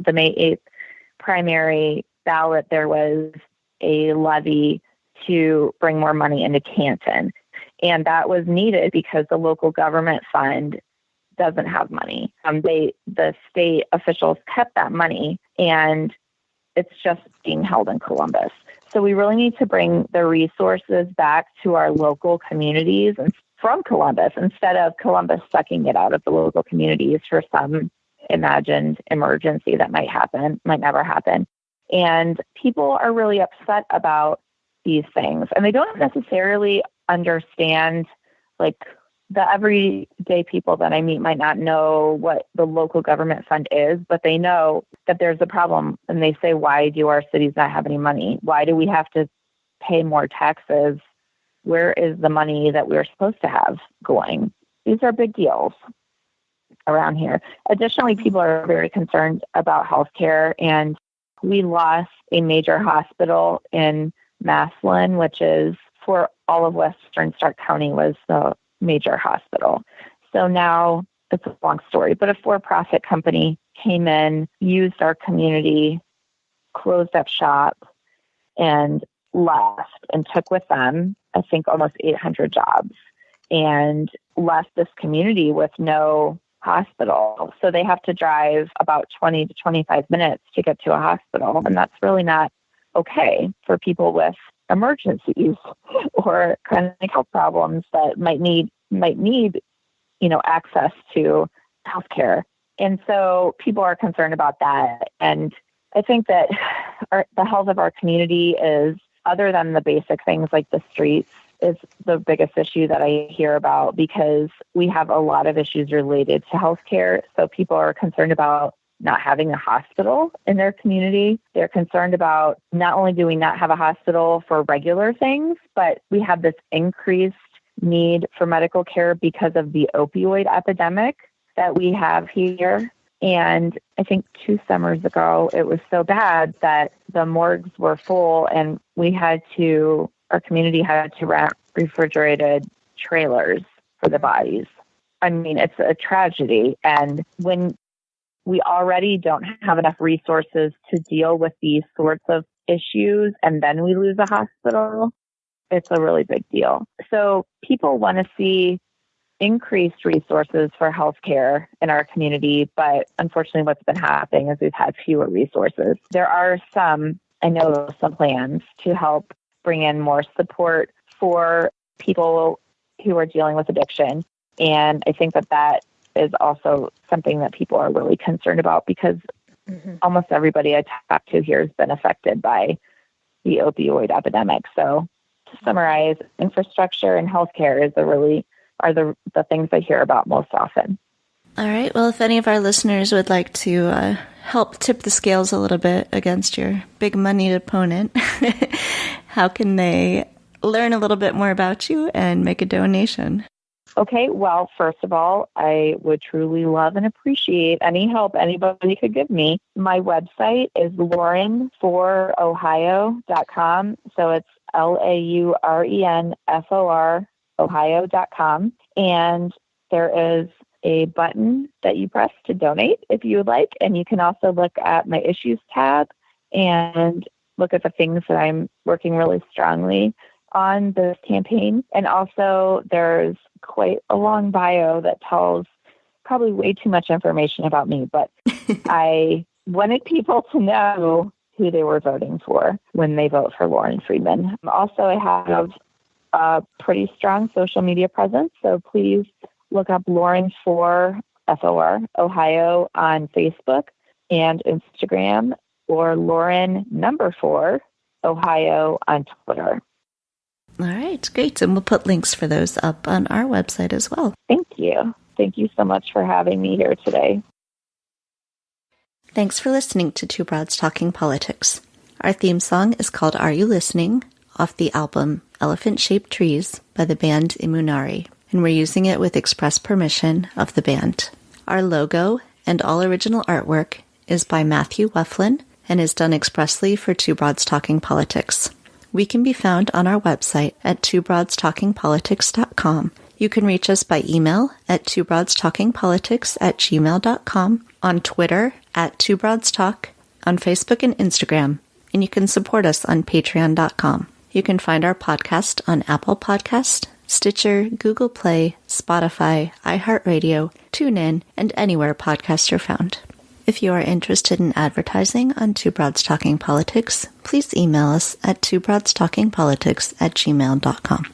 the May 8th primary ballot, there was a levy to bring more money into Canton. And that was needed because the local government fund doesn't have money. The state officials kept that money, and it's just being held in Columbus. So we really need to bring the resources back to our local communities and from Columbus, instead of Columbus sucking it out of the local communities for some imagined emergency that might never happen. And people are really upset about these things, and they don't necessarily understand, like, the everyday people that I meet might not know what the local government fund is, but they know that there's a problem. And they say, why do our cities not have any money? Why do we have to pay more taxes? Where is the money that we're supposed to have going? These are big deals around here. Additionally, people are very concerned about healthcare, and we lost a major hospital in Massillon, which is, for all of Western Stark County, was the major hospital. So now, it's a long story, but a for-profit company came in, used our community, closed up shop, and left, and took with them, I think, almost 800 jobs, and left this community with no hospital. So they have to drive about 20 to 25 minutes to get to a hospital. And that's really not okay for people with emergencies or chronic health problems that might need, access to healthcare. And so people are concerned about that. And I think that the health of our community is, other than the basic things like the streets, is the biggest issue that I hear about, because we have a lot of issues related to healthcare. So people are concerned about not having a hospital in their community. They're concerned about, not only do we not have a hospital for regular things, but we have this increased need for medical care because of the opioid epidemic that we have here. And I think 2 summers ago, it was so bad that the morgues were full, and our community had to rent refrigerated trailers for the bodies. I mean, it's a tragedy. And when we already don't have enough resources to deal with these sorts of issues, and then we lose a hospital, it's a really big deal. So people want to see increased resources for healthcare in our community, but unfortunately what's been happening is we've had fewer resources. There are some plans to help bring in more support for people who are dealing with addiction. And I think that is also something that people are really concerned about, because almost everybody I talk to here has been affected by the opioid epidemic. So to summarize, infrastructure and healthcare are the things I hear about most often. All right. Well, if any of our listeners would like to help tip the scales a little bit against your big money opponent, how can they learn a little bit more about you and make a donation? Okay. Well, first of all, I would truly love and appreciate any help anybody could give me. My website is laurenforohio.com. So it's LAURENFOR Ohio.com. And there is a button that you press to donate if you would like. And you can also look at my issues tab and look at the things that I'm working really strongly on this campaign. And also there's quite a long bio that tells probably way too much information about me, but I wanted people to know who they were voting for when they vote for Lauren Friedman. Also, I have a pretty strong social media presence, so please look up Lauren for FOR Ohio on Facebook and Instagram, or Lauren #4 Ohio on Twitter. All right, great. And we'll put links for those up on our website as well. Thank you. Thank you so much for having me here today. Thanks for listening to Two Broads Talking Politics. Our theme song is called Are You Listening? Off the album Elephant-Shaped Trees by the band Imunari, and we're using it with express permission of the band. Our logo and all original artwork is by Matthew Weflin and is done expressly for Two Broads Talking Politics. We can be found on our website at twobroadstalkingpolitics.com. You can reach us by email at twobroadstalkingpolitics@gmail.com, on Twitter @twobroadstalk, on Facebook and Instagram, and you can support us on patreon.com. You can find our podcast on Apple Podcast, Stitcher, Google Play, Spotify, iHeartRadio, TuneIn, and anywhere podcasts are found. If you are interested in advertising on Two Broads Talking Politics, please email us at twobroadstalkingpolitics@gmail.com.